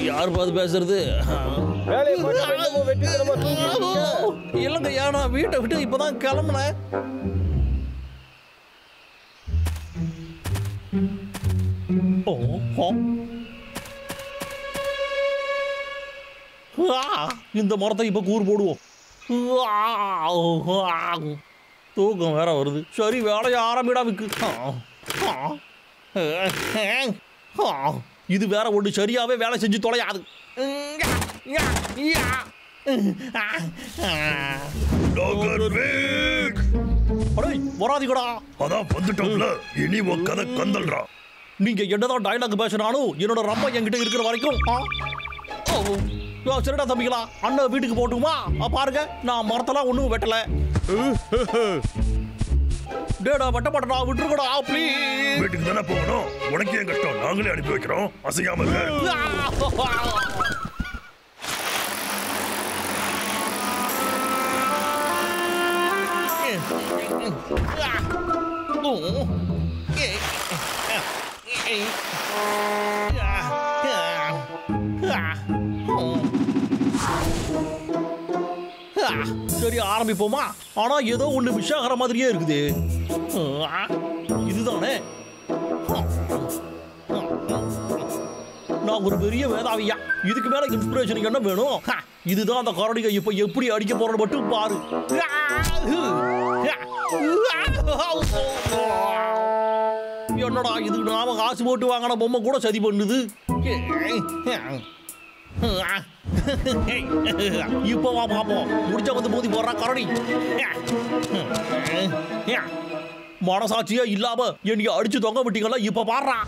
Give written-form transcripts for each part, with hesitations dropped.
யார் பார்த்து பேசுறது? இல்லைங்க, ஏன்னா வீட்டை விட்டு இப்பதான் கிளம்புனேன். இந்த மரத்தை இப்ப கூறு போடுவோம். தூக்கம் வேற வருது. சரி, வேலையை ஆரம்பிடா விக்கு. இது வேற ஒன்று சரியாவே வேலை செஞ்சு தொலையாது. வராதிகடா. அதான் வந்துட்டோம்ல, இனி உன் கதை கந்தல்றா. நீங்க என்னதான் டைலாக் பேசினாலும் என்னோட ரப்பா என்கிட்ட இருக்கிற வரைக்கும் சரிடா தம்பிங்களா, அண்ணன் வீட்டுக்கு போட்டுமா? பாருங்க, நான் மரத்தெல்லாம் ஒண்ணும் வெட்டல. டேடா வெட்ட மாட்டா, விட்டுருக்கடா ப்ளீஸ். வீட்டுக்கு தானே போகணும், உனக்கு ஏன் கஷ்டம்? நாங்களே அனுப்பி வைக்கிறோம், அசையாம சரி, ஆரம்பிப்போமா? ஆனா ஏதோ ஒண்ணு விஷாகர மாதிரியே இருக்குது. இதுதானே? நான் ஒரு பெரிய வேதாவியா, இதுக்கு மேல இன்ஸ்பிரேஷன் என்ன வேணும்? இதுதான் அந்த கரடிகை இப்ப எப்படி அடிக்க போறது மட்டும் பாரு. என்னடா இது, நாம காசு போட்டு வாங்கின பொம்மை கூட சதி பண்ணுது. இப்ப வா பாப்போம், முடிச்ச வந்து மோதி போடுறா கரடி. மனசாட்சியே இல்லாம என்னைய அடிச்சு தொங்க விட்டீங்களா? இப்ப பாடுறா.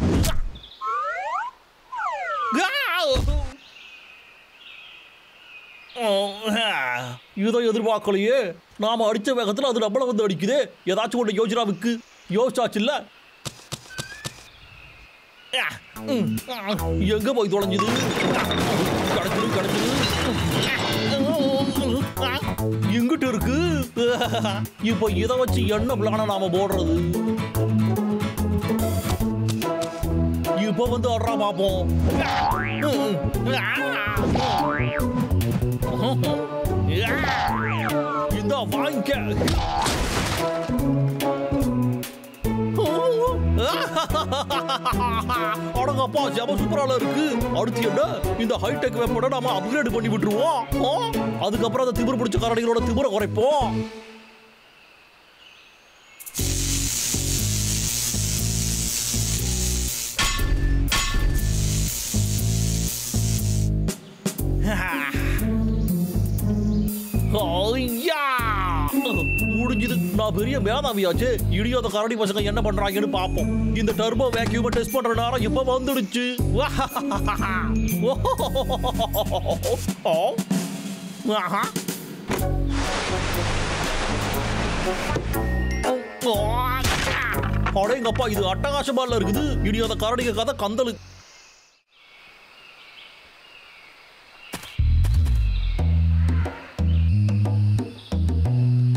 இதை எதிர்பார்க்கலையே. நாம அடிச்ச வேகத்துல அது நம்மள வந்து அடிக்குது. ஏதாச்சும் ஒன்று யோசிச்சா விக்கு. யோசிச்சாச்சு இல்ல? எங்க போய் தொலைஞ்சது? கிடைச்சது எங்கிட்ட இருக்கு. இப்ப இதை வச்சு என்ன பிளான நாம போடுறது? இப்ப வந்து ஆடுறா பாப்போம். இந்த வாங்க. அடங்கப்பா, ஜப சூப்பரால இருக்கு. அடுத்து என்ன? இந்த ஹைடெக் வெப்பனை நாம அப்கிரேட் பண்ணி விட்டுருவோம். அதுக்கப்புறம் அந்த திமிர் பிடிச்ச கரடிகளோட திமிரை குறைப்போம். முடிஞ்சது. நான் பெரிய மேதாவியாச்சு. இடியாத கரடி பசங்க என்ன பண்றாங்கன்னு பாப்போம். இந்த டர்போ வேக்யூமை டெஸ்ட் பண்ற நேரம் இப்ப வந்துடுச்சு. அடேங்கப்பா, இது அட்டகாசமால இருக்குது. இடியாத கரடிக கதை கந்தலு.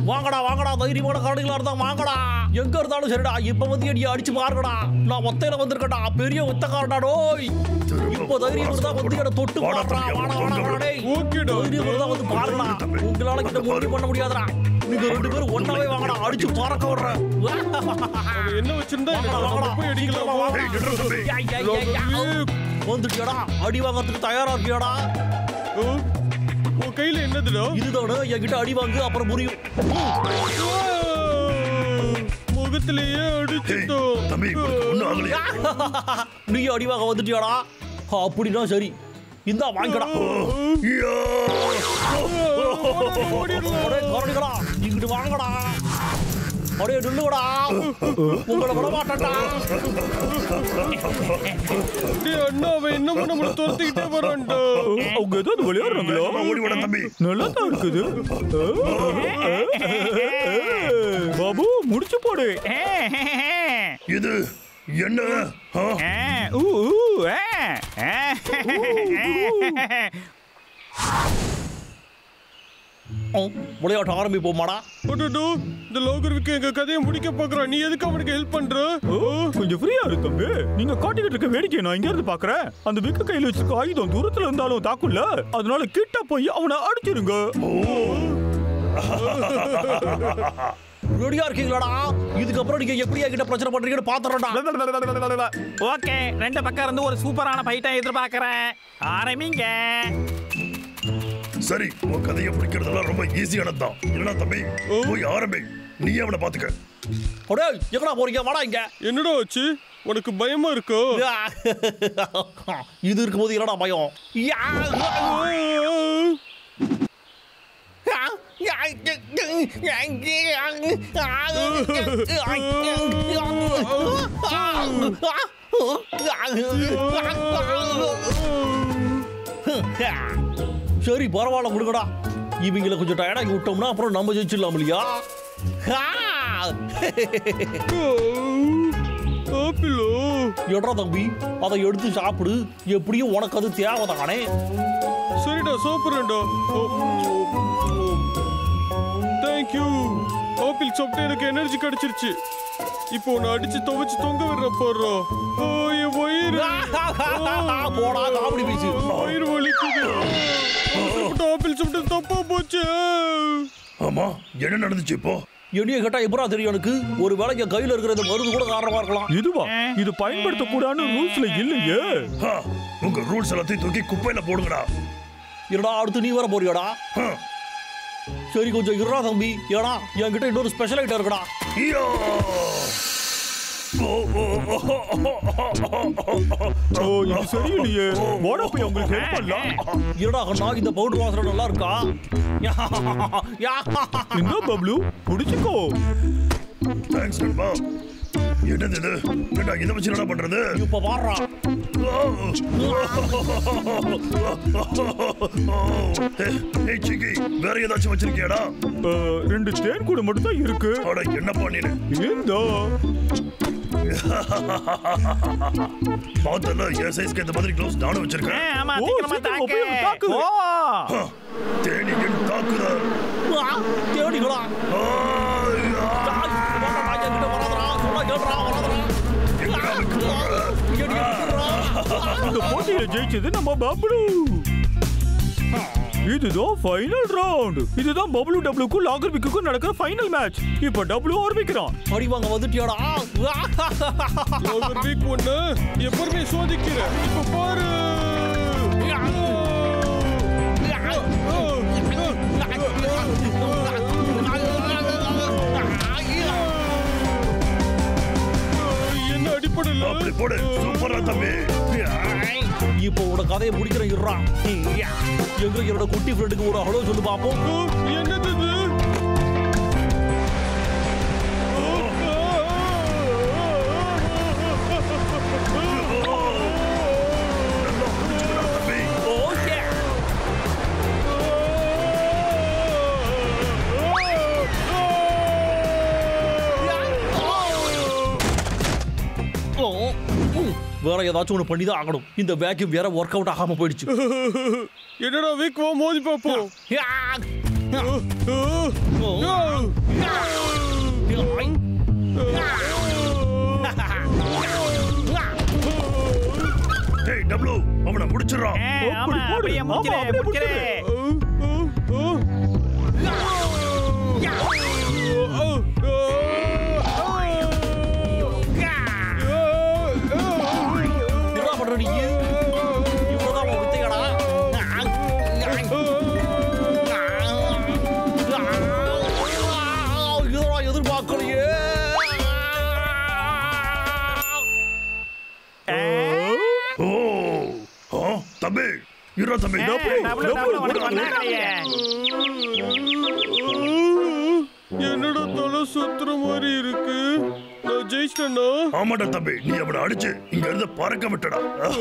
வாங்கடா வாங்கடா, தைரியமான கரடிகளா இருந்தா வாங்கடா. எங்க இருந்தாலும் சரிடா, இப்ப வந்து அடிய அடிச்சு பாருங்கடா. நான் ஒத்தையில வந்திருக்கடா, பெரிய ஒத்தக்காரடா. டோய், இப்ப தைரியம் இருந்தா வந்து என்ன தொட்டு பாருடா. வாடா வாடா டேய், தைரியம் இருந்தா வந்து பாருடா. உங்களால கிட்ட மோடி பண்ண முடியாதுடா. நீங்க ரெண்டு பேரும் ஒண்ணாவே வாங்கடா, அடிச்சு பறக்க விடுறேன். என்ன வச்சிருந்தா போய் அடிக்கலாம். வந்துட்டியாடா? அடி வாங்கறதுக்கு தயாரா இருக்கியாடா? உன் கையில என்னதுடா? இதுதானே, என்கிட்ட அடி வாங்கு, அப்புறம் புரியும். முகத்திலேயே அடிச்சுட்டோம். நீ அடி வாங்க வந்துட்டியாடா? அப்படின்னா சரி, இந்தா வாங்கடா. கரடிகளா, இங்கிட்டு வாங்கடா. அப்படியே நில்லுடா, உங்களை விட மாட்டா. அண்ணா, அவன் இன்னமும் நம்மள துரத்திக்கிட்டே வரான்டா. அவங்க ஏதாவது விளையாடுறாங்களோ? ஓடி வர தம்பி, நல்லா தான் இருக்குது. பாபு, முடிச்சு போடு. இது என்ன விளையாட்டு ஆரம்பிப்போமாடா. இந்த லோகர்விக்கு எங்க கதையை முடிக்க பாக்குறான். நீ எதுக்கு அவனுக்கு ஹெல்ப் பண்ற? கொஞ்சம் ஃப்ரீயா இருக்கு தம்பி. நீங்க காட்டிக்கிட்டு இருக்க வேடிக்கை நான் இங்க இருந்து பாக்குறேன். அந்த விக்க கையில வச்சிருக்க ஆயுதம் தூரத்துல இருந்தாலும் தாக்குல்ல. அதனால கிட்ட போய் அவனை அடிச்சிருங்க. ரெடியா இருக்கீங்களாடா? இதுக்கப்புறம் நீங்க எப்படியா கிட்ட பிரச்சனை பண்றீங்கன்னு பாத்துறேன்டா. ஓகே, ரெண்டு பக்கம் இருந்து ஒரு சூப்பரான ஃபைட்டை எதிர்பார்க்கறேன். ஆரம்பிங்க. சரி, உன் கதையை முடிக்கிறதெல்லாம் ரொம்ப ஈஸியானதுதான். இல்லைனா தம்பி போய் ஆரம்பி. நீ அவனை பாத்துக்க. அடே எங்கடா போறீங்க? வாடா இங்க. என்னடா ஆச்சு? உனக்கு பயமா இருக்கோ? இது இருக்கும்போது என்னடா பயம்? சரி பரவாயில்ல கொடுங்கடா. இவங்களை கொஞ்சம் டயர்டாகி விட்டோம்னா அப்புறம் நம்ம ஜெயிச்சிடலாம் இல்லையா? எட்ரா தம்பி, அதை எடுத்து சாப்பிடு. எப்படியும் உனக்கு அது தேவைதானே. சரிடா, சாப்பிடுறேன்டா. தேங்க்யூ. ஆப்பிள் சாப்பிட்டு எனக்கு எனர்ஜி கிடைச்சிருச்சு. இப்போ உன்னை அடிச்சு துவைச்சு தொங்க விடுற போடுறா. என் வயிறு போடா காமெடி பீச்சு. வயிறு வலிக்குது. ஆப்பிள் சாப்பிட்டு தப்பா போச்சு. ஆமா, என்ன நடந்துச்சு இப்போ? என்னைய கேட்டா எப்படா தெரியும் எனக்கு? ஒரு வேளை என் கையில இருக்கிற இந்த மருந்து கூட காரணமா இருக்கலாம். இதுவா? இது பயன்படுத்த கூடாதுன்னு ரூல்ஸ்ல இல்லையே. உங்க ரூல்ஸ் எல்லாத்தையும் தூக்கி குப்பையில போடுங்கடா. என்னடா அடுத்து நீ வர போறியாடா? சரி கொஞ்சம் இருடா தம்பி. ஏடா என்கிட்ட இன்னொரு ஸ்பெஷல் ஐட்டம் இருக்குடா. இது சரியில்லையே. வாடா போய் உங்களுக்கு ஹெல்ப் பண்ணலாம். இருடா கண்ணா, இந்த பவுடர் வாசனை நல்லா இருக்கா? என்ன பப்ளு, குடிச்சுக்கோ. தேங்க்ஸ் நண்பா. என்னது இது? என்னடா இதை வச்சு என்ன பண்றது? இப்ப வாடுறா. ஏய் சிக்கி, வேற ஏதாச்சும் வச்சிருக்கியாடா? 2 தேன் கூட மட்டும் தான் இருக்கு. அட என்னப்பா நீ? ஏண்டா பாத்தல என் சைஸ்க்கு இந்த மாதிரி க்ளோவ்ஸ் நானும் வச்சிருக்கேன். ஆமா, சீக்கிரமா தாக்கு. தேனியின் தாக்குதல். தேடிகளா? இந்த போட்டியில ஜெயிச்சது நம்ம பப்ளு. இதுதான் ஃபைனல் ரவுண்ட். இதுதான் பப்ளு டப்ளுக்கும் லாகர்விக்கும் நடக்கிற ஃபைனல் மேட்ச். இப்போ டப்ளு ஆரம்பிக்கிறான். அடிவாங்க வந்துட்டியாடா? லாகர்விக் ஒண்ணு எப்பவுமே சோதிக்கிற. இப்போ பாரு. என்ன அடிப்படல? அப்படி போடு. சூப்பரா தம்பி. இப்போ உட கதையை முடிக்கிறேன். இருறா. எங்க என்னோட குட்டி ஃப்ரெண்டுக்கு ஒரு ஹலோ சொல்லு பாப்போம். என்னது இது? வேற ஏதாச்சும் ஒண்ணு பண்ணி தான் ஆகணும். இந்த வேக்யூம் வேற ஒர்க் அவுட் ஆகாம போயிடுச்சு. என்னடா வீக் வா, மோதி பாப்போம். டேய் டப்ளு, அவனை முடிச்சிரா. ஆமா, அப்படியே முடிச்சிரே. எதிர்பார்க்கலையே. தம்பி இருடா தம்பி. என்னோட தலை சுத்துற மாதிரி இருக்கு. நான் ஜெயிச்சிட்டேனா? ஆமாடா தம்பி, நீ அவனை அடிச்சு இங்க இருந்து பறக்க விட்டடா.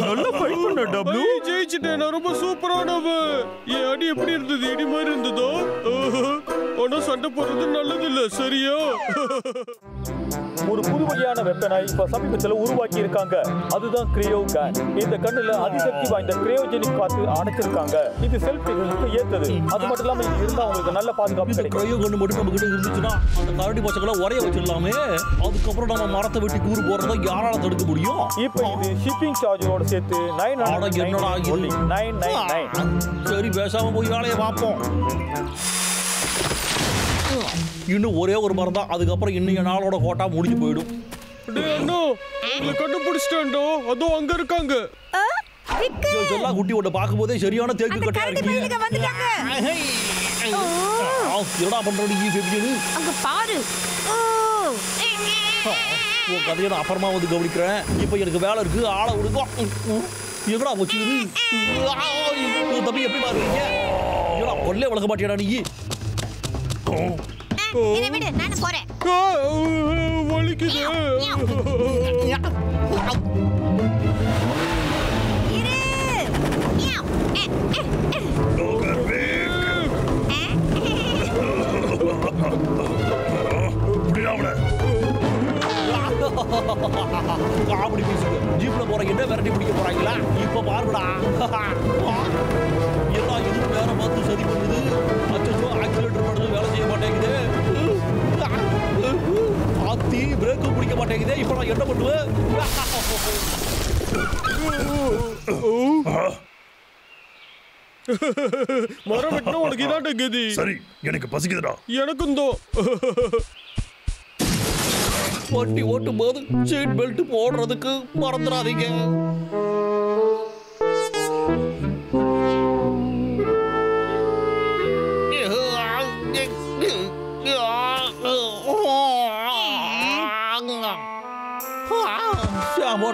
நல்லா ஃபைட் பண்ண டப்ளு. ஜெயிச்சிட்டேன். நான் ரொம்ப சூப்பரானவன். என் அடி எப்படி இருந்தது? இடி மாதிரி இருந்ததோ? ஆனா சண்டை போடுறது நல்லது இல்ல, சரியா? ஒரு புது புதியான வெப்பனை இப்ப சமீபத்துல உருவாக்கி இருக்காங்க. அதுதான் கிரியோ கேன். இந்த கண்ணுல அதிசக்தி வாய்ந்த கிரையோஜெனிக் காத்து அடைச்சிருக்காங்க. இது செல்ஃப் டிஃபென்ஸ்க்கு ஏத்தது. அது மட்டும் இல்லாம இது இருந்தா உங்களுக்கு நல்ல பாதுகாப்பு இந்த கிடைக்கும். கிரையோ கண்ணு மட்டும் நம்ம கிட்ட இருந்துச்சுன்னா அந்த கரடி பசங்களை உரைய வச்சிடலாமே. அதுக்கப்புறம் நம்ம மரத்தை வெட்டி கூறு போறதை யாரால தடுக்க முடியும்? இப்ப இது ஷிப்பிங் சார்ஜோட சேர்த்து என்னடா இது? 999. சரி, பேசாம போய் வேலையை பார்ப்போம். இன்னும் ஒரே ஒரு மரம் தான். அதுக்கப்புறம் இன்னைய நாளோட கோட்டா முடிஞ்சு போயிடும். கண்டுபிடிச்சிட்டோ அதோ அங்க இருக்காங்க. சொல்லா குட்டி ஒண்ணு பார்க்கும்போதே சரியான தேக்கு கட்டையா இருக்கு. என்னடா பண்ற நீ ஃபெபியனு? அங்க பாரு. உன் கதையை நான் அப்புறமா வந்து கவனிக்கிறேன். இப்போ எனக்கு வேலை இருக்கு, ஆளை விடுங்க. எங்கடா போச்சு இது? தம்பி எப்படி பாருங்க? ஏடா கொல்லே வளர்க்க மாட்டியாடா நீ? என்ன விடு, நான் போறேன். வலிக்குது. காமெடி பேசுங்க. ஜீப்ல போற என்ன விரட்டி பிடிக்க போறாங்களா? இப்ப பாருடா. எல்லாம் இதுக்கு வேற பார்த்து சரி பண்ணுது. அச்சோ, ஆக்சிலேட்டர் பண்ணுது, வேலை செய்ய மாட்டேங்குது. ஆத்தி பிரேக்கும் பிடிக்க மாட்டேங்குது. இப்ப நான் என்ன பண்ணுவேன்? மரம் வெட்டினா உனக்கு இதாட்ட கதி. சரி, எனக்கு பசிக்குதுடா. எனக்கும் தோ. வண்டி ஓட்டும் போது சீட் பெல்ட் போடுறதுக்கு மறந்துடாதீங்க.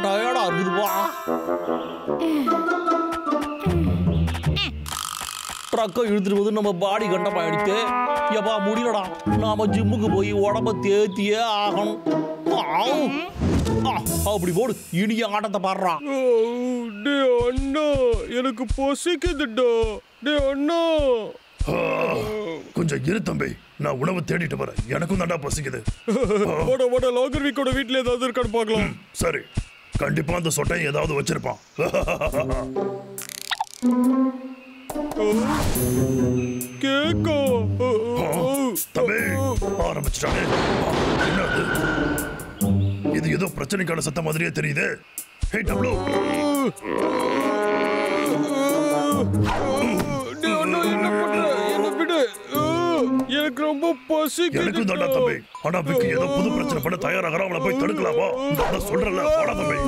டயர்டா இருக்குதுப்பா. ட்ரக்கை இழுத்துட்டு போது நம்ம பாடி கண்டமாயிடுச்சு. எப்பா முடியலடா, நாம ஜிம்முக்கு போய் உடம்ப தேத்தியே ஆகணும். அப்படி போடு, இனிய ஆட்டத்தை பாடுறா. டே அண்ணா, எனக்கு பசிக்குதுடா. டே அண்ணா, கொஞ்சம் இரு தம்பி, நான் உணவு தேடிட்டு வரேன். எனக்கும் தாண்டா பசிக்குது. ஓட லாகர் வீக்கோட வீட்ல ஏதாவது இருக்கான்னு பார்க்கலாம். சரி, கண்டிப்பா அந்த சொட்டையை ஏதாவது வச்சிருப்பான். கேக்கோ தம்பி, ஆரம்பிச்சிட்டானே. என்னது இது? ஏதோ பிரச்சனைக்கான சத்தம் மாதிரியே தெரியுது. ஹே டப்ளூ, எனக்கு ரொம்ப பசிக்குது. எனக்கு தாண்டா தம்பி. ஆனா விக்கி ஏதோ புது பிரச்சனை பண்ண தயாராகிறான். அவளை போய் தடுக்கலாமா? நான் சொல்றேன்ல, போடா தம்பி.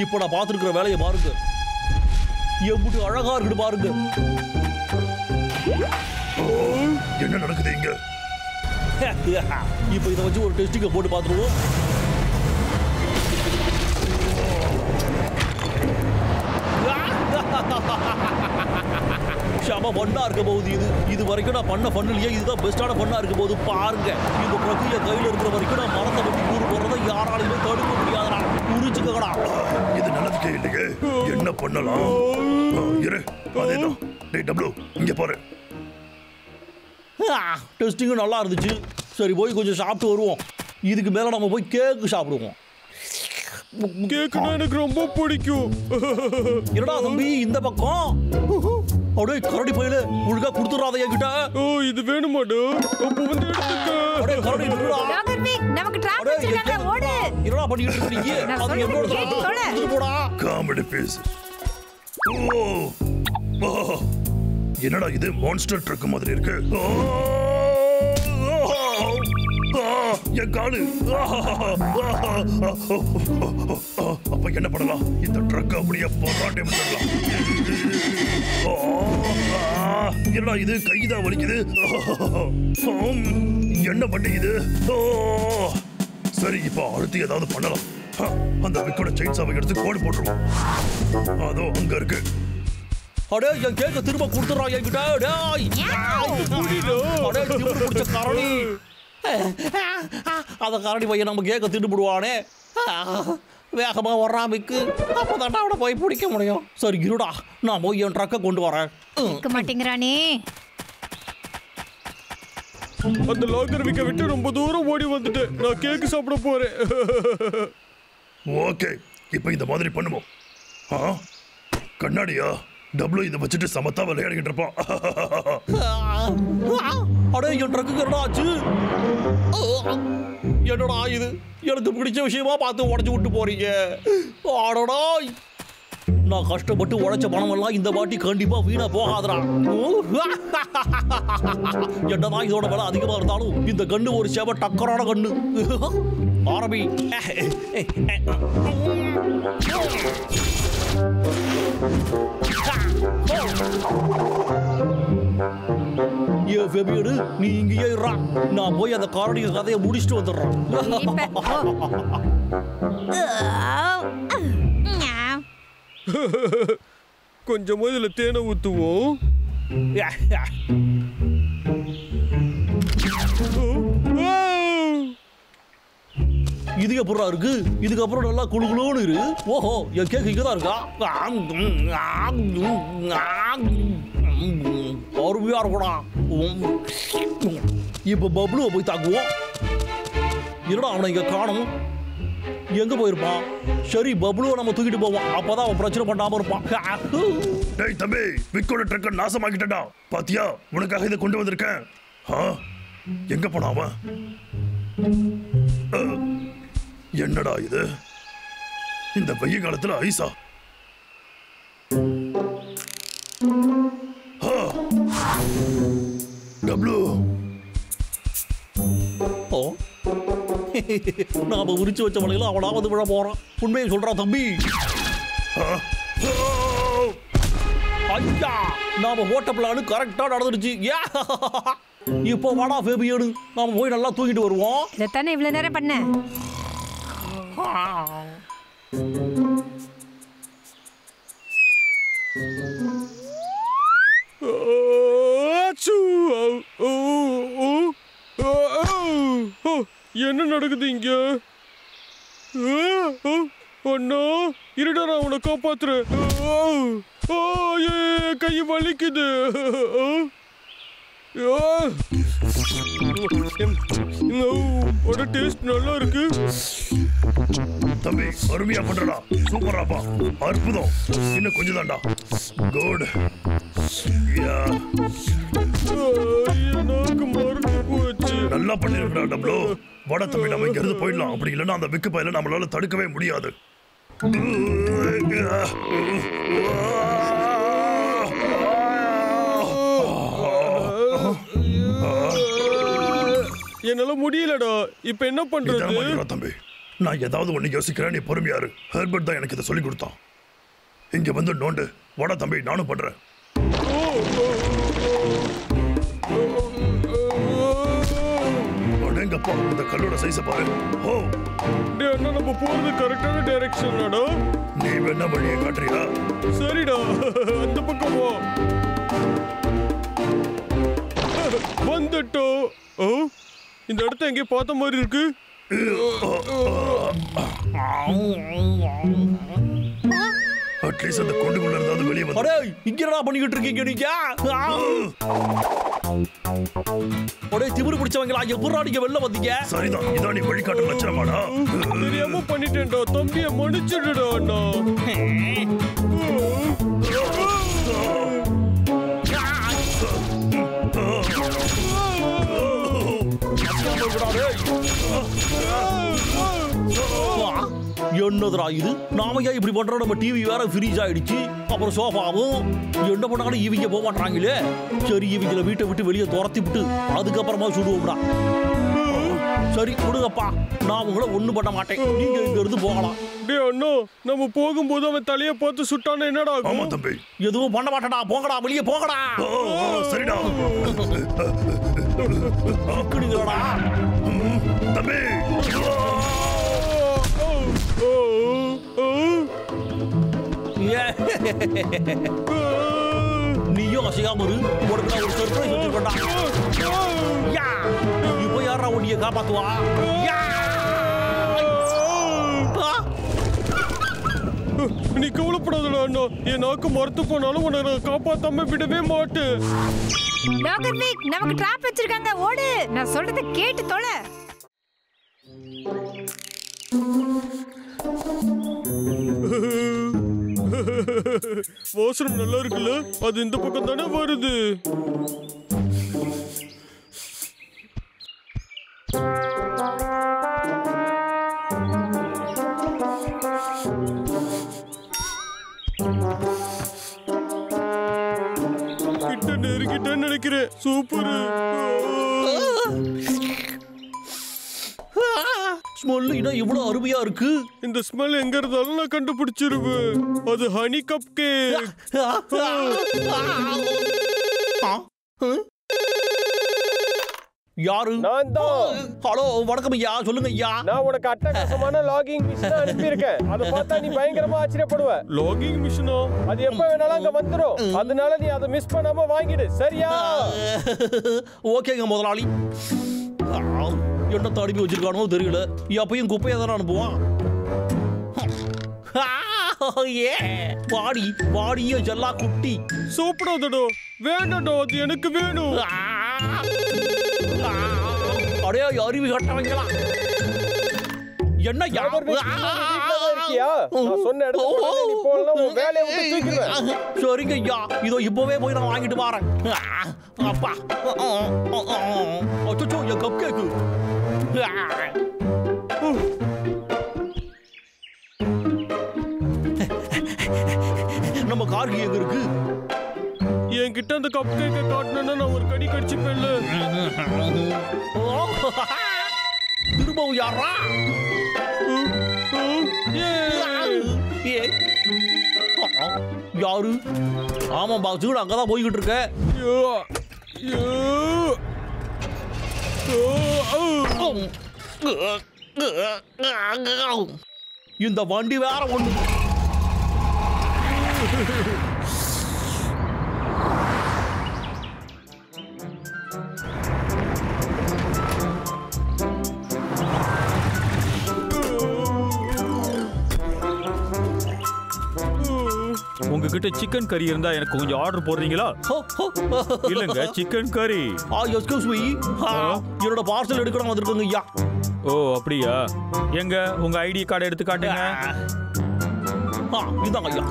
இப்ப நான் பார்த்துருக்கிற வேலையை பாருங்க. எப்படி அழகா இருக்கு பாருங்க. என்ன நடக்குது இங்க? இப்ப இதை வச்சு ஒரு டெஸ்டிங்க போட்டு பார்த்துருவோம். ஷாமா பண்ணா இருக்க போகுது. இது வரைக்கும் நான் பண்ண பண்ணலையே. இதுதான் பெஸ்டான பண்ணா இருக்க போகுது. பாருங்க, இந்த பிரக்ரியை கையில் இருக்கிற வரைக்கும் நான் மரத்தை வெட்டி கூறு போறதை யாராலையுமே தடுக்க முடியாதடா. புரிஞ்சுக்கடா. இது நல்லதுக்கே இல்லையே. என்ன பண்ணலாம்? இரு, அதேதான். டேய் டப்ளூ, இங்க பாரு. டெஸ்டிங்கும் நல்லா இருந்துச்சு. சரி, போய் கொஞ்சம் சாப்பிட்டு வருவோம். இதுக்கு மேல நம்ம போய் கேக்கு சாப்பிடுவோம். கேக்குனா எனக்கு ரொம்ப பிடிக்கும். என்னடா தம்பி இந்த பக்கம்? அப்படியே கரடி பையில ஒழுங்கா கொடுத்துறாத என்கிட்ட. இது வேணுமாடா? அப்ப வந்து எடுத்துக்க. அப்படியே கரடி நிறுடா. நமக்கு டிராஃபிக் இருக்காங்க, ஓடு. என்னடா பண்ணிட்டு இருக்கீங்க? அது என்னோட போடா. Comedy piece. என்னடா இது? மான்ஸ்டர் ட்ரக் மாதிரி இருக்கு. என் காலு. அப்ப என்ன பண்ணலாம்? இந்த ட்ரக் அப்படியே போராட்டம் பண்ணலாம். என்னடா இது? கைதான் வலிக்குது. என்ன பண்ணிக்குது? சரி, இப்ப அடுத்து ஏதாவது பண்ணலாம். அந்த விக்கோட செயின்சாவை எடுத்து கோடு போட்டுருவோம். அதோ அங்க இருக்கு. அடே, என் கேக்க திரும்ப கொடுத்துறா என்கிட்ட. டேய், அடே திமிரு பிடிச்ச கரடி. அத கரடி பையன் நம்ம கேக்க திண்டுபிடுவானே. வேகமா வர்றான் விக்கு. அப்பதான் அவனை போய் பிடிக்க முடியும். சரி இருடா, நான் போய் என் ட்ரக்கை கொண்டு வரேன். கேட்க மாட்டேங்கிறானே. அந்த லாக்கர் விக்க விட்டு ரொம்ப தூரம் ஓடி வந்துட்டேன். நான் கேக் சாப்பிட போறேன். ஓகே, இப்போ இந்த மாதிரி பண்ணுவோம். கண்ணாடியா? டபுள் இதை வச்சுட்டு சமத்தா விளையாடிக்கிட்டு இருப்பான். அடே என் ட்ரக்கு என்னடா ஆச்சு? என்னடா இது? எனக்கு பிடிச்ச விஷயமா பார்த்து உடச்சு விட்டு போறீங்க. அடடா, நான் கஷ்டப்பட்டு உழைச்ச பணம் எல்லாம் இந்த வாட்டி கண்டிப்பா வீணா போகாதடா. என்னதான் இதோட விலை அதிகமா இருந்தாலும் இந்த கண்ணு ஒரு சேவ டக்கரான கண்ணு. ஆரம்பி. நீ இங்கேயே இருடா. நான் போய் அந்த காரணிய கதையை முடிச்சுட்டு வந்துடுறேன். கொஞ்சமா இதுல தேனை ஊத்துவோம். இது எப்படா இருக்கு? இதுக்கப்புறம் நல்லா குழுகுழுன்னு இரு. ஓஹோ, என் கேக் இங்கதான் இருக்கா? அருமையா இருக்கடா. இப்ப பப்ளுவை போய் தாக்குவோம். என்னடா அவனை இங்க காணும்? எங்க போயிருப்பான்? சரி, பப்ளுவை நம்ம தூக்கிட்டு போவோம். அப்பதான் அவன் பிரச்சனை பண்ணாம இருப்பான். டேய் தம்பி, விக்கோட ட்ரக்க நாசமாக்கிட்டடா. பாத்தியா, உனக்காக இதை கொண்டு வந்திருக்கேன். எங்க போனா அவன்? என்னடா இது? இந்த வெய்ய காலத்துல ஐசா? டப்ளு, நாம உரிச்சு வச்ச வலையில அவனாவது விழ போறான். உண்மையை சொல்றான் தம்பி. ஐயா, நாம ஓட்ட பிளானு கரெக்டா நடந்துருச்சு. இப்போ வாடா ஃபேபியனு, நாம போய் நல்லா தூக்கிட்டு வருவோம். இதைத்தானே இவ்வளவு நேரம் பண்ண. என்ன நடக்குது இங்க? அண்ணா, இருடா, நான் உன்னை காப்பாத்துறேன். கை வலிக்குது. டேஸ்ட் நல்லா இருக்கு. தம்பி, அருமையா பண்றடா. சூப்பராப்பா, அற்புதம். இன்னும் கொஞ்சம் தான்டா. குட். நல்லா பண்ணிருக்கா டப்ளோ. வட தம்பி, நம்ம இங்க இருந்து போயிடலாம். அப்படி இல்லைன்னா அந்த விக்கு பையில நம்மளால தடுக்கவே முடியாது. என்னால முடியலடா. இப்ப என்ன பண்றது? தம்பி, நான் ஏதாவது ஒண்ணு யோசிக்கிறேன். நீ பொறுமையாரு. ஹெர்பர்ட் தான் எனக்கு இதை சொல்லி கொடுத்தான். இங்க வந்து நோண்டு. வட தம்பி, நானும் பண்றேன். அடேங்கப்பா, இந்த கல்லோட சைஸ பாரு. டேய் அண்ணா, நம்ம போறது கரெக்டான டைரக்ஷன்டா. நீ வேணா வழியை காட்டுறியா? சரிடா, அந்த பக்கம் போ. வந்துட்டோம். இந்த இடத்த எங்கே பார்த்த மாதிரி இருக்கு. அட்லீஸ்ட் அந்த கொண்டுக்குள்ள இருந்தாலும் வெளியே வந்து. அடே, இங்க என்னடா பண்ணிக்கிட்டு இருக்கீங்க நீங்க? ஒரே திமிரு பிடிச்சவங்களா, எப்பறா நீங்க வெளில வந்தீங்க? சரிதான், இதான் நீ வழிகாட்டு லட்சணமாடா. தெரியாம பண்ணிட்டேன்டா. தம்பியை மன்னிச்சிடுடா அண்ணா. என்னதுடா இது? நாம ஏன் இப்படி பண்றோம்? நம்ம டிவி வேற ஃப்ரீஸ் ஆயிடுச்சு. அப்புறம் சோஃபாவும் என்ன பண்ணாலும் இவங்க போக மாட்டாங்களே. சரி, இவங்களை வீட்டை விட்டு வெளியே துரத்தி விட்டு அதுக்கப்புறமா சுடுவோம்டா. சரி கொடுங்கப்பா, நான் உங்களை ஒண்ணு பண்ண மாட்டேன். நீங்க இங்க இருந்து போகலாம். டேய் அண்ணா, நம்ம போகும்போது அவன் தலையை பார்த்து சுட்டானே என்னடா? ஆமா தம்பி, எதுவும் பண்ண மாட்டேடா. போங்கடா, வெளியே போங்கடா. சரிடா. அக்கடிங்களா தம்பி? நீயும் அசையாம இரு. உனக்கு ஒரு சர்ப்ரைஸ் வச்சிருக்கா. இப்போ யாரா உன்னைய காப்பாத்துவா? நீ கவலைப்படாதடா அண்ணா. என் நாக்கு மறுத்து போனாலும் உன்னை நான் காப்பாத்தாம விடவே மாட்டேன். லாகர்விக் நமக்கு ட்ராப் வச்சிருக்காங்க ஓடு. நான் சொல்றத கேட்டு தொலை. வாசனை நல்லா இருக்குல்ல? அது இந்த பக்கம் தானே வருது. கிட்ட நெருங்கிட்டேன்னு நினைக்கிறேன். சூப்பர். ஸ்மெல் இன்னும் இவ்வளவு அருமையா இருக்கு. இந்த ஸ்மெல் எங்க இருந்தாலும் நான் கண்டுபிடிச்சிருவேன். அது ஹனி கப் கேக். யாரு? நான் தான். ஹலோ வணக்கம் ஐயா. சொல்லுங்க ஐயா. நான் உனக்கு அட்டகாசமான லாகிங் மிஷின் அனுப்பி இருக்கேன். அதை பார்த்தா நீ பயங்கரமா ஆச்சரியப்படுவ. லாகிங் மிஷினா? அது எப்ப வேணாலும் அங்க வந்துரும். அதனால நீ அதை மிஸ் பண்ணாம வாங்கிடு. சரியா? ஓகேங்க முதலாளி. என்ன தடுப்பி வச்சிருக்கானோ தெரியல. எப்பயும் குப்பையை தானே அனுப்புவான். வாடி வாடிய ஜல்லா குட்டி. சூப்பராதடோ. வேண்டாடோ, அது எனக்கு வேணும். அடையா அருவி கட்டவங்களா? என்ன சரிங்க ஐயா. இதோ இப்பவே போய் நான் வாங்கிட்டு வரேன். அப்பா அச்சோ என் கப் கேக்கு. நம்ம கார் எங்க இருக்கு? என்கிட்ட அந்த கப் கேக்க காட்டணும்னா நான் ஒரு கடி கடிச்சுப்பேன்ல. திரும்பவும் யாரா? யாரு? ஆமா பாசு, அங்கதான் போய்கிட்டு இருக்க. இந்த வண்டி வேற ஒண்ணு. உங்ககிட்ட சிக்கன் கறி இருந்தா எனக்கு கொஞ்சம் ஆர்டர் போடுறீங்களா? இல்லங்க, சிக்கன் கறி. எக்ஸ்கியூஸ் மீ, என்னோட பார்சல் எடுக்கணும் வந்திருக்கோங்க ஐயா. ஓ அப்படியா? எங்க உங்க ஐடி கார்டு எடுத்து காட்டுங்க. இதாங்க ஐயா.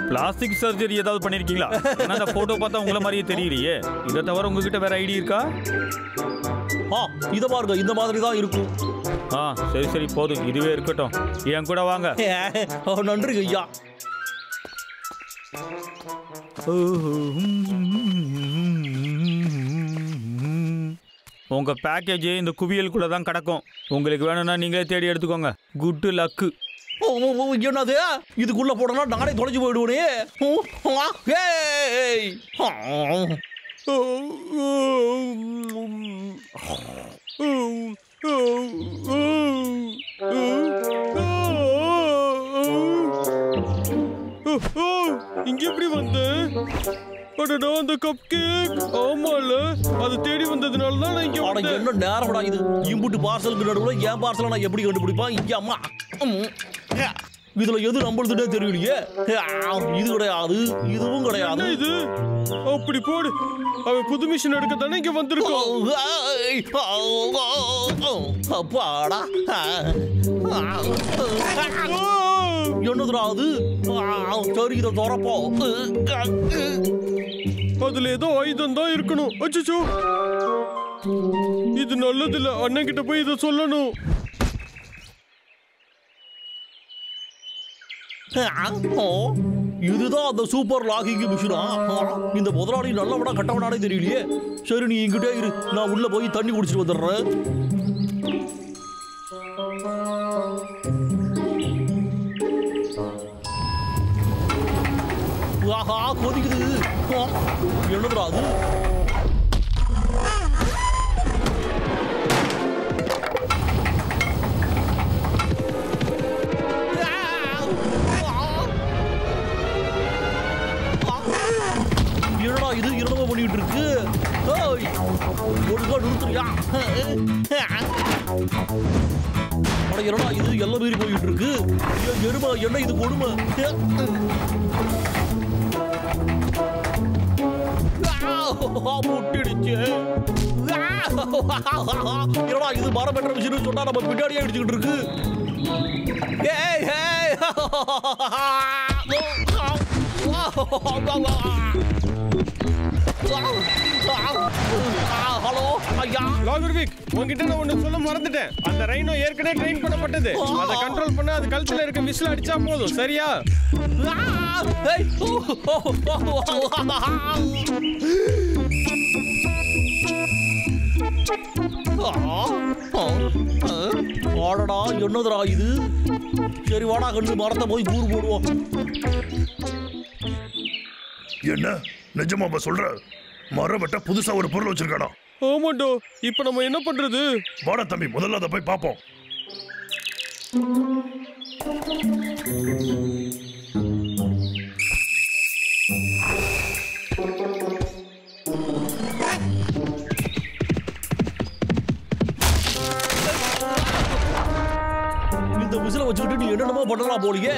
பிளாஸ்டிக் சர்ஜரி ஏதாவது பண்ணிருக்கீங்களா? அந்த போட்டோ பார்த்தா உங்களை மாதிரியே தெரியலையே. இதை தவிர உங்ககிட்ட வேற ஐடி இருக்கா? இத பாருங்க, இந்த மாதிரி தான் இருக்கும். சரி சரி போதும், இதுவே இருக்கட்டும். என் கூட வாங்க. நன்றி ஐயா. உங்க பேக்கேஜ் இந்த குவியலுக்குள்ள தான் கிடக்கும். உங்களுக்கு வேணும்னா நீங்களே தேடி எடுத்துக்கோங்க. Good luck. என்னது இதுக்குள்ள போடனா நானே தொலைஞ்சு போயிடுவேனே. இங்க எப்படி வந்த? அடடா, அந்த கப் கேக். ஆமால, அது தேடி வந்ததுனால தான் நான் இங்க வந்தேன். என்ன நேரம்டா இது? இம்புட்டு பார்சலுக்கு நடுவுல என் பார்சலை நான் எப்படி கண்டுபிடிப்பான்? இங்க அம்மா, இதுல எது நம்மளுதுன்னே தெரியலையே. இது கிடையாது, இதுவும் கிடையாது. இது அப்படி போடு. அவன் புது மிஷின் எடுக்க தானே இங்க வந்திருக்கோம். அப்பாடா, என்னதுடா அது? சரி, இதை திறப்போம். அதுல ஏதோ ஆயுதம் தான் இருக்கணும். அச்சோ, இது நல்லது இல்ல. அண்ணன் கிட்ட போய் இதை சொல்லணும். இதுதான் அந்த சூப்பர் லாகிங் மிஷினா? இந்த முதலாளி நல்லவனா கட்டவனானே தெரியலையே. சரி, நீ இங்கிட்டே இரு, நான் உள்ள போய் தண்ணி குடிச்சிட்டு வந்துடுறேன். ஆஹா, கொதிக்குது. என்னதுடா அது? என்னடா இது என்னமோ பண்ணிட்டு இருக்கு? ஒழுங்கா நிறுத்துறியா? அட என்னடா இது எல்லாம் மீறி போயிட்டு இருக்கு. எருமை என்ன இது கொடுமை. முட்டிடுச்சு. என்னடா இது மரம் பெற்ற விஷயம் சொன்னா நம்ம பின்னாடியே அடிச்சுக்கிட்டு இருக்கு. ஹலோ ஐயா. லாகர்விக், உன்கிட்ட நான் ஒண்ணு சொல்ல மறந்துட்டேன். அந்த ரைனோ ஏற்கனவே ட்ரெயின் பண்ணப்பட்டது. அதை கண்ட்ரோல் பண்ண அது கழுத்துல இருக்க விசில் அடிச்சா போதும், சரியா? ஆடடா என்னதுடா இது. சரி வாடா கண்டு மரத்தை போய் கூறு போடுவோம். என்ன நிஜமா சொல்ற? மரம் வெட்ட புதுசா ஒரு பொருள் வச்சிருக்கானா? ஆமாண்டோ. இப்ப நம்ம என்ன பண்றது? வாடா தம்பி, முதல்ல அதை போய் பார்ப்போம். இந்த விசில வச்சுக்கிட்டு நீ என்னென்னமோ பண்ணலாம் போலியே.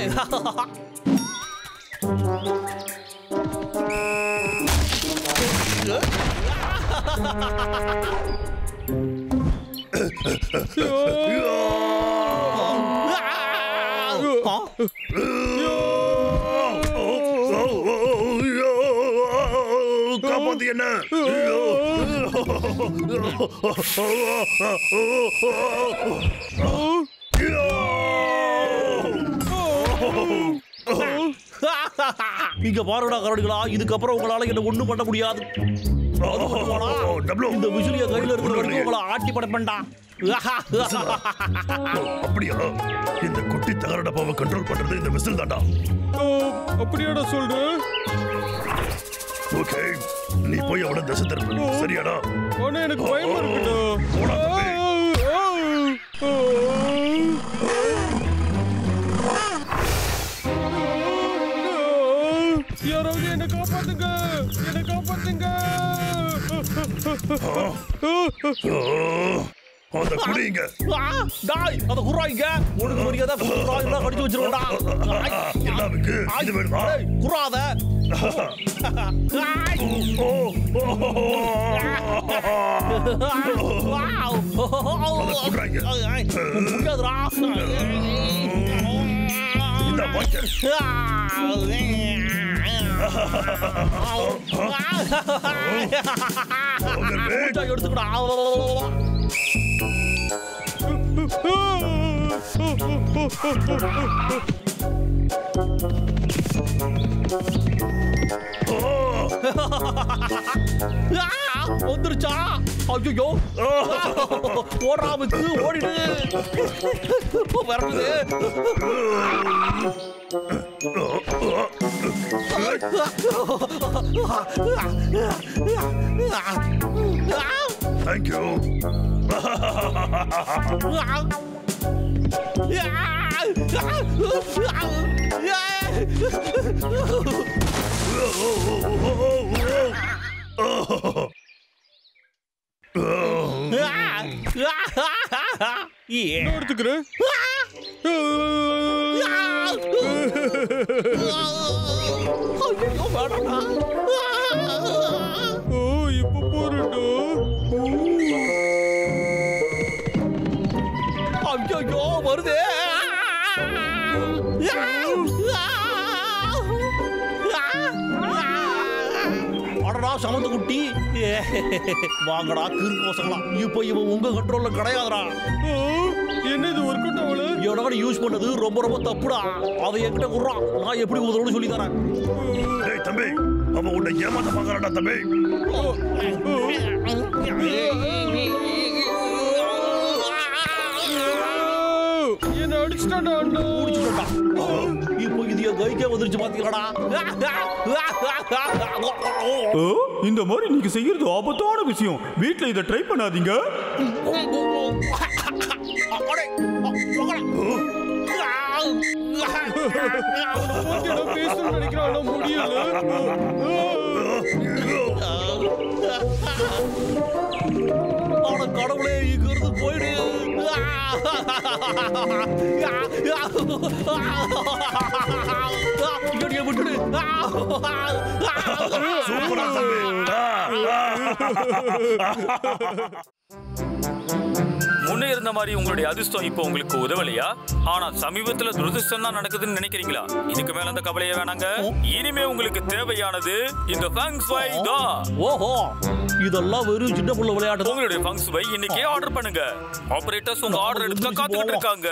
காப்பாத்தி என்ன? இங்க பாருடா கரடிகளா, இதுக்கப்புறம் உங்களால என்ன ஒண்ணும் பண்ண முடியாது. இந்த விசிலிய கையில இருக்கிற வரைக்கும் உங்களை ஆட்டி படைப்பேன்டா. அப்படியா? இந்த குட்டி தகர டப்பாவை கண்ட்ரோல் பண்றது இந்த விசில் தான்டா. அப்படியாடா சொல்ற? ஓகே, நீ போய் அவன திசை திருப்பு, சரியாடா? ஆனா எனக்கு பயமா இருக்குடா. யாராவது என்ன காப்பாத்துங்க, என்ன காப்பாத்துங்க. அந்த குடிங்க. டாய் அத குறாய்ங்க. ஒழுங்கு மரியாதை குறாய்லாம் கடிச்சு வச்சிருக்கடா. எல்லாருக்கு இது வேணுமா? குறாத. முடியாதுடா. இந்த பாக்க எடுத்துக்கடா. வந்துருச்சா? ஐயோ ஓடாமுக்கு ஓடிடு. வரது Thank you. எடுத்துக்கிறேன். ஓ இப்ப போறேன்டா. ஐயோ வருதே. அடடா சமத்து குட்டி, வாங்கடா கிறுக்கு பசங்களா. இப்ப இவன் உங்க கண்ட்ரோல்ல கிடையாதுடா. என்னது ஒர்க் அவுட் ஆகல? என்னோட யூஸ் பண்ணது ரொம்ப ரொம்ப தப்புடா. அதை என்கிட்ட குடுறான், நான் எப்படி உதவுன்னு சொல்லி தரேன். டேய் தம்பி, அவன் உன்னை ஏமாத்த பார்க்கறான்டா தம்பி. என்ன அடிச்சிட்டான்டா. முடிச்சுட்டா. இப்போ இது என் கைக்கே வந்துருச்சு பாத்தீங்களாடா. இந்த மாதிரி நீங்க செய்யறது ஆபத்தான விஷயம். வீட்ல இதை ட்ரை பண்ணாதீங்க. பேசணும்னு நினைக்கிறான், முடியல. கடவுளே இங்க இருந்து போயிடு. விட்டுடு. சூப்பரா தம்பி. முன்னே இருந்த மாதிரி உங்களுடைய அதிர்ஷ்டம் இப்போ உங்களுக்கு உதவலையா? ஆனா சமீபத்துல துரதிர்ஷ்டம் தான் நடக்குதுன்னு நினைக்கிறீங்களா? இதுக்கு மேல அந்த கவலையே வேணாங்க. இனிமே உங்களுக்கு தேவையானது இந்த ஃபங் ஸ்வை தான். ஓஹோ, இதெல்லாம் வெறும் சின்ன புள்ள விளையாட்டு. உங்களுடைய ஃபங் ஸ்வை இன்னைக்கே ஆர்டர் பண்ணுங்க. ஆபரேட்டர்ஸ் உங்க ஆர்டர் எடுக்க காத்துக்கிட்டு இருக்காங்க.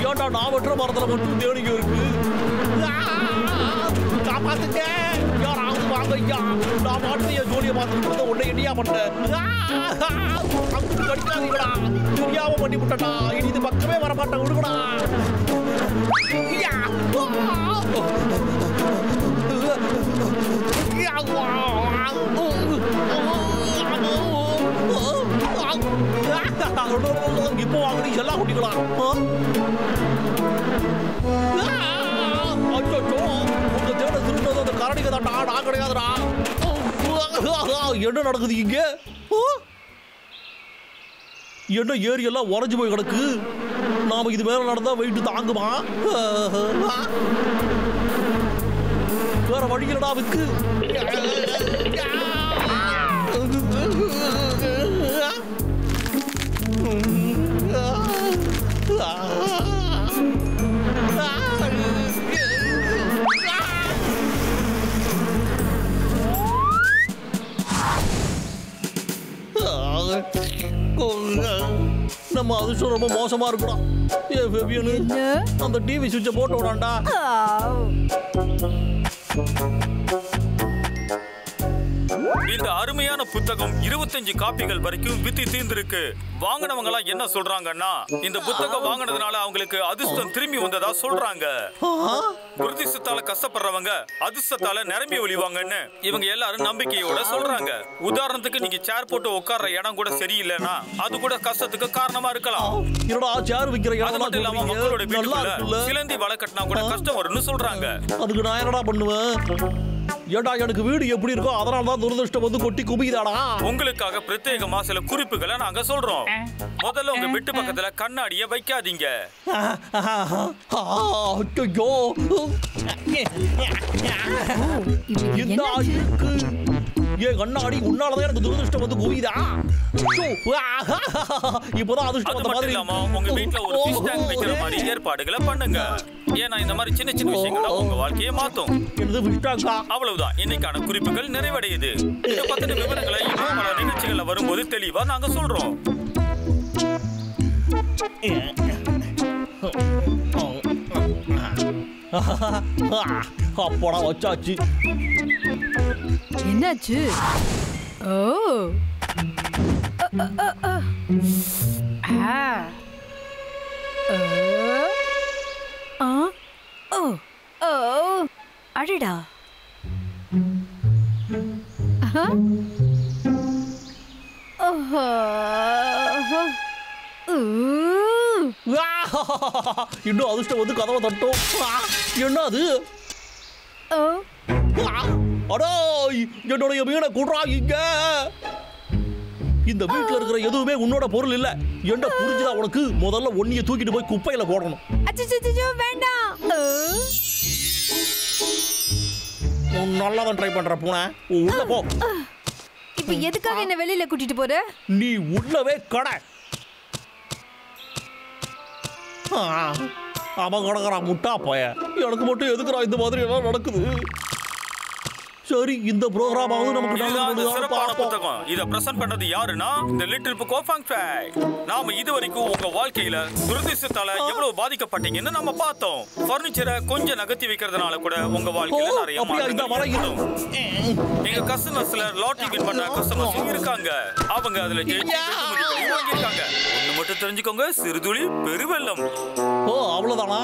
ஏன்டா நான் வெட்டுற மரத்துல மட்டும் தேடிங்க இருக்கு? காப்பாத்துங்க, யாராவது வாங்க ஐயா. நான் மாட்டு என் ஜோலியை பார்த்துட்டு உன்னை என்னையா பண்ணேன்? அங்கிட்டு கடிக்காதீங்கடா, தெரியாம பண்ணி விட்டடா. இனி இது பக்கமே வரமாட்டேன், விடுங்கடா. இப்போ வாங்கடி எல்லா குட்டிகளா. உங்க தேட திருந்தது அந்த கரடிங்க தான்டா, நான் கிடையாதுடா. என்ன நடக்குது இங்க? என்ன ஏரி எல்லாம் உறைஞ்சு போய் கிடக்கு. நாம இது மேல நடந்தா வெயிட் தாங்குமா? வேற வழியிலடா அதுக்கு. நம்ம அதிர்ஷ்டம் ரொம்ப மோசமா இருக்குடா. அந்த டிவி சுவிட்சை போட்டு விடாண்டா. இந்த அருமையான புத்தகம் 25 காப்பிகள் வரைக்கும் வித்து தீர்ந்திருக்கு. வாங்கினவங்க எல்லாம் என்ன சொல்றாங்கன்னா, இந்த புத்தகம் வாங்கினதுனால அவங்களுக்கு அதிர்ஷ்டம் திரும்பி வந்ததா சொல்றாங்க. துரதிர்ஷ்டத்தால கஷ்டப்படுறவங்க அதிர்ஷ்டத்தால நிரம்பி ஒளிவாங்கன்னு இவங்க எல்லாரும் நம்பிக்கையோட சொல்றாங்க. உதாரணத்துக்கு நீங்க சேர் போட்டு உட்கார்ற இடம் கூட சரியில்லைன்னா அது கூட கஷ்டத்துக்கு காரணமா இருக்கலாம். அது மட்டும் இல்லாம மக்களோட வீட்டுக்குள்ள சிலந்தி வலை கட்டினா கூட கஷ்டம் வரும்னு சொல்றாங்க. அதுக்கு நான் என்னடா பண்ணுவேன்? ஏடா எனக்கு வீடு எப்படி இருக்கோ அதனால தான் துரதிர்ஷ்டம் வந்து கொட்டி குமிதாடா. உங்களுக்காக பிரத்யேகமா சில குறிப்புகளை நாங்க சொல்றோம். முதல்ல உங்க வீட்டு பக்கத்துல கண்ணாடியை வைக்காதீங்க. ஏன் கண்ணாடி உன்னாலதான் எனக்கு துரதிர்ஷ்டம் வந்து குவிதா? இப்போதான் அதிர்ஷ்டம் வந்த மாதிரி. உங்க வீட்டுல ஒரு ஃபிஷ் டேங்க் வைக்கிற மாதிரி ஏற்பாடுகளை பண்ணுங்க. ஏன்னா இந்த மாதிரி சின்ன சின்ன விஷயங்கள உங்க வாழ்க்கையை மாத்தும். அவ்வளவுதான். இன்னைக்கான குறிப்புகள் நிறைவடையுது. இதை பத்தின விவரங்களை இன்னும் பல நிகழ்ச்சிகள்ல வரும்போது தெளிவா நாங்க சொல்றோம். அப்போடா வச்சாச்சு. என்னாச்சு? ஓ அடடா. இன்னும் அதிர்ஷ்டம் வந்து கதவை தட்டும். என்ன அது? என்னுடைய மீனை குடுறா இங்க. இந்த வீட்டுல இருக்கிற எதுவுமே உன்னோட பொருள் இல்ல. என்ன புரிஞ்சுதா உனக்கு? முதல்ல ஒன்னிய தூக்கிட்டு போய் குப்பையில போடணும். வேண்டாம். நல்லாதான் ட்ரை பண்ற பூனை. உள்ள போ. இப்ப எதுக்காக என்ன வெளியில கூட்டிட்டு போற? நீ உள்ளவே கடை. அவன் கிடக்குறான் முட்டா போய. எனக்கு மட்டும் எதுக்குறா இந்த மாதிரி எல்லாம் நடக்குது? சரி, இந்த ப்ரோகிராமாவது நமக்கு சிறப்பான புத்தகம். இத பிரசன்ட் பண்ணது யாருன்னா இந்த லிட்டில் புக் ஆஃப் ஃபங் ஃபை. நாம இதுவரைக்கும் உங்க வாழ்க்கையில துரதிர்ஷ்டத்தால எவ்வளவு பாதிக்கப்பட்டீங்கன்னு நம்ம பார்த்தோம். ஃபர்னிச்சரை கொஞ்சம் நகர்த்தி வைக்கிறதுனால கூட உங்க வாழ்க்கையில நிறைய மாற்றங்கள். எங்க கஸ்டமர்ஸ்ல லாட்டரி வின் பண்ண கஸ்டமர்ஸ் இருக்காங்க. அவங்க அதுல ஜெயிச்சு வாங்கியிருக்காங்க. ஒண்ணு மட்டும் தெரிஞ்சுக்கோங்க, சிறுதுளி பெருவெள்ளம். ஓ அவ்வளவுதானா?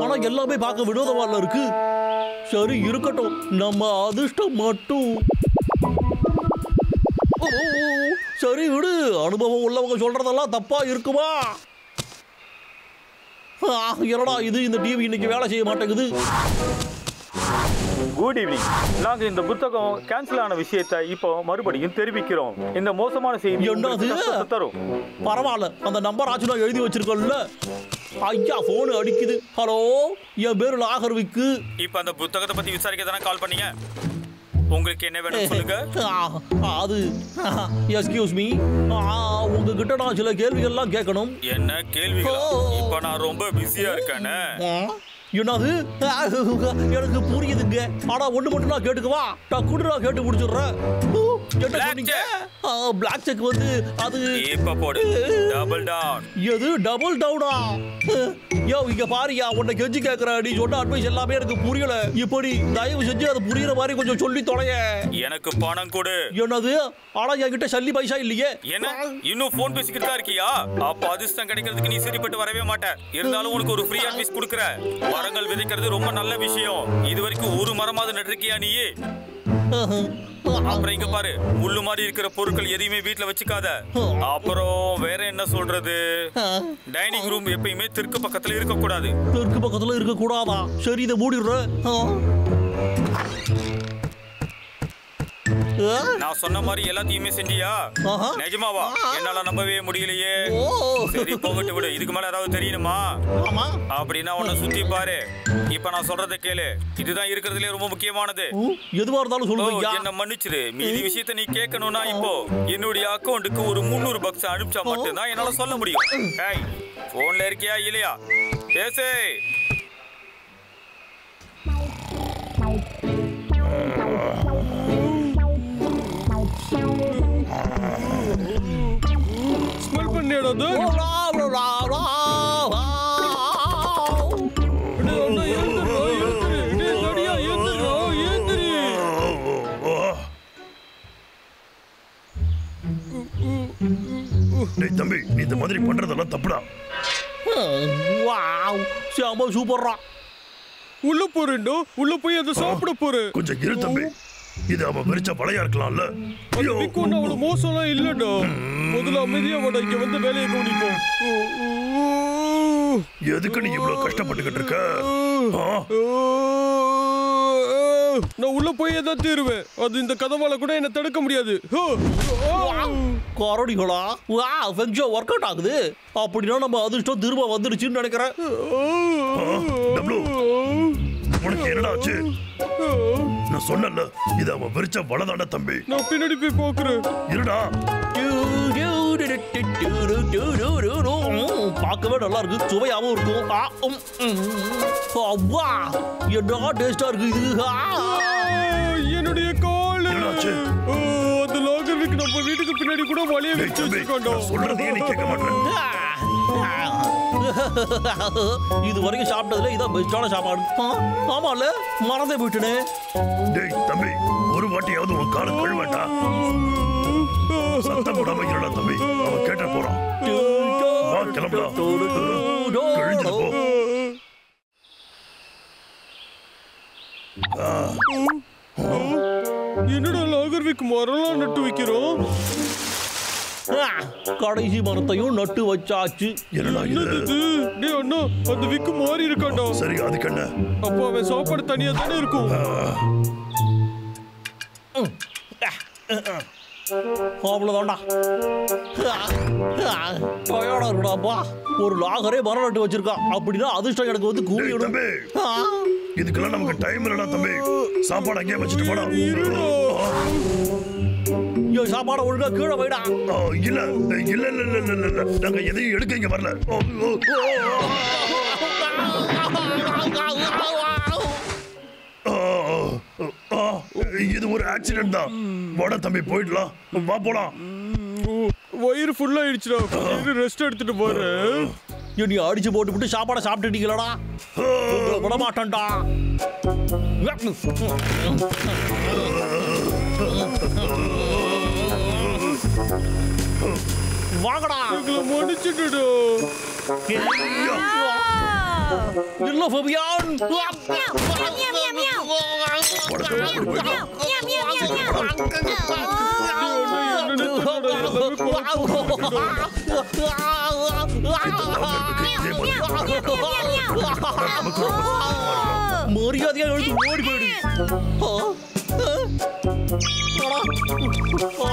ஆனா எல்லாமே பார்க்க வினோதமா இருக்கு. சரி இருக்கட்டும், நம்ம அதிர்ஷ்டம் மட்டும். சரி விடு, அனுபவம் உள்ளவங்க சொல்றதெல்லாம் தப்பா இருக்குமா? என்னடா இது, இந்த டிவி இன்னைக்கு வேலை செய்ய மாட்டேங்குது. Good evening. நாங்க இந்த புத்தகம் கேன்சல் ஆன விஷயத்தை இப்போ மறுபடியும் தெரிவிக்கிறோம். இந்த மோசமான செய்தி என்னது தரும். பரவாயில்ல, அந்த நம்பர் ஆச்சு நான் எழுதி வச்சிருக்கோம்ல. ஐயா போன் அடிக்குது. ஹலோ, என் பேரு லாகர்விக்கு. இப்ப அந்த புத்தகத்தை பத்தி விசாரிக்க தானே கால் பண்ணீங்க. உங்களுக்கு என்ன வேணும் சொல்லுங்க. அது எக்ஸ்கியூஸ் மீ, உங்ககிட்ட நான் சில கேள்விகள்லாம் கேட்கணும். என்ன கேள்விகள்? இப்ப நான் ரொம்ப பிஸியா இருக்கேன்னு. என்னது? எனக்கு புரியுதுங்க. ஆனா ஒண்ணு மட்டும் நான் கேட்டுக்குவா. டக்குனு நான் கேட்டு முடிச்சிடுறேன். என்ன சொன்னீங்க? பிளாக் செக் வந்து அது இப்ப போடு. Double down. எது டபுள் டவுனா? யோ இங்க பாரியா, உன்னை கெஞ்சி கேக்குற. நீ சொன்ன அட்வைஸ் எல்லாமே எனக்கு புரியல. இப்படி தயவு செஞ்சு அது புரியுற மாதிரி கொஞ்சம் சொல்லி தொலைய. எனக்கு பணம் கொடு. என்னது? ஆனா என்கிட்ட சல்லி பைசா இல்லையே. என்ன இன்னும் போன் பேசிக்கிட்டு தான் இருக்கியா? அப்ப அதிர்ஷ்டம் கிடைக்கிறதுக்கு நீ சரிப்பட்டு வரவே மாட்ட. இருந்தாலும் உனக்கு ஒரு ஃப்ரீ அட்வைஸ் கொடுக்குறேன். மரங்கள் விதைக்கிறது ரொம்ப நல்ல விஷயம். இது வரைக்கும் ஒரு மரமாவது நட்டிருக்கியா நீ? அப்புறம் இங்க பாரு, முள்ளு மாதிரி இருக்கிற பொருட்கள் எதையுமே வீட்டுல வச்சுக்காத. அப்புறம் வேற என்ன சொல்றது, டைனிங் ரூம் எப்பயுமே தெற்கு பக்கத்துல இருக்க கூடாது. தெற்கு பக்கத்துல இருக்க கூடாதா? சரி, இதை மூடிடுற. நான் சொன்ன மாதிரி எல்லாத்தையுமே செஞ்சியா? நிஜமாவா? என்னால நம்பவே முடியலையே. சரி போகட்டு விடு. இதுக்கு மேல ஏதாவது தெரியணுமா? அப்படின்னா உன்னை சுத்தி பாரு. இப்ப நான் சொல்றதை கேளு. இதுதான் இருக்கிறதுலே ரொம்ப முக்கியமானது. எதுவா இருந்தாலும் சொல்லுங்க. என்ன மன்னிச்சிரு. மீதி விஷயத்தை நீ கேட்கணும்னா இப்போ என்னுடைய அக்கௌண்ட்டுக்கு ஒரு $300 அனுப்பிச்சா மட்டும்தான் என்னால சொல்ல முடியும். ஏய், போன்ல இருக்கியா இல்லையா? பேசு. ஸ்மெல் பண்ணியாடா அது? தம்பி, நீ இந்த மாதிரி பண்றதெல்லாம் தப்புடா. சூப்பர்ரா. உள்ள போறேன்டோ. உள்ள போய் அதை சாப்பிட போறேன். கொஞ்சம் இரு தம்பி. இது அவன் விரிச்ச வலையா இருக்கலாம்ல. அந்த விக்கு ஒண்ணு அவ்வளவு மோசம்லாம் இல்லடா. முதல்ல அமைதியா வாடா, இங்க வந்து வேலையை கவனிப்போம். எதுக்கு நீ இவ்வளவு கஷ்டப்பட்டுக்கிட்டு இருக்க? நான் உள்ள போய் தான் தீருவேன். அது இந்த கதவால கூட என்ன தடுக்க முடியாது. கரடிகளா? வெஞ்சோ ஒர்க் அவுட் ஆகுது. அப்படின்னா நம்ம அதிர்ஷ்டம் திரும்ப வந்துருச்சுன்னு நினைக்கிறேன். உனக்கு என்னடா ஆச்சு? நான் சொன்னல, இது அவன் விரிச்ச வலைதான தம்பி. நான் பின்னாடி போய் போக்குறேன். இருடா. பார்க்கவே நல்லா இருக்கு, சுவையாவும் இருக்கும். அவ்வா, என்ன டேஸ்டா இருக்கு இது. என்னுடைய கால். அந்த லாகர்விக் நம்ம வீட்டுக்கு பின்னாடி கூட வலைய வச்சு வச்சிருக்காண்டா. சொல்றதே நீ கேட்க மாட்டேன். இது வரைக்கும் சாப்பிட்டதுல இதான் பெஸ்டான சாப்பாடு. ஆமால, மறந்தே போயிட்டனே. டேய் தம்பி, ஒரு வாட்டியாவது உன் காலை கழுவட்டா. சத்தம் போடாம இருடா தம்பி, அவன் கேட்ட போறான். வா கிளம்பலாம். கழிஞ்சு போ. என்னடா லாகர்விக் மரம்லாம் நட்டு வைக்கிறோம். கடைசி மரத்தையும் நட்டு வச்சாச்சு. என்னது? டேய் அண்ணா, அந்த விக்கு மாறி இருக்காண்டா. சரி, அதுக்கு என்ன? அப்போ அவன் சாப்பாடு தனியா தானே இருக்கும். அவ்வளவுதான்டா. டயர்டா இருக்குடாப்பா. ஒரு லாகரே மரம் நட்டு வச்சிருக்கான். அப்படின்னா அதிர்ஷ்டம் எனக்கு வந்து கூலிடும். இதுக்கெல்லாம் நமக்கு டைம் இல்லடா தம்பி. சாப்பாடு அங்கேயே வச்சுட்டு போடா. சாப்பாடு ஒழுங்கா கீழே போயிடா. இல்ல இல்ல இல்ல இல்ல இல்ல, நாங்க எதையும் எடுக்க இங்க வரல. இது ஒரு ஆக்சிடென்ட் தான். வாடா தம்பி, போயிடலாம். வா போலாம். வயிறு ஃபுல்லா ஆயிடுச்சுடா. ரெஸ்ட் எடுத்துட்டு போறேன். நீ அடிச்சு போட்டு விட்டு சாப்பாடை சாப்பிட்டுட்டீங்களா? விட மாட்டேன்டா. வாங்கடா. முடிச்சுட்டு இல்ல ஃபபியான். மரியாதையா எழுந்து ஓடி போயிடு.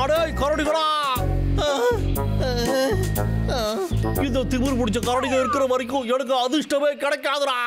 அடே கரடிகளா, இந்த திமிர் பிடிச்ச கரடிகள் இருக்கிற வரைக்கும் எனக்கு அதிர்ஷ்டமே கிடைக்காதுடா.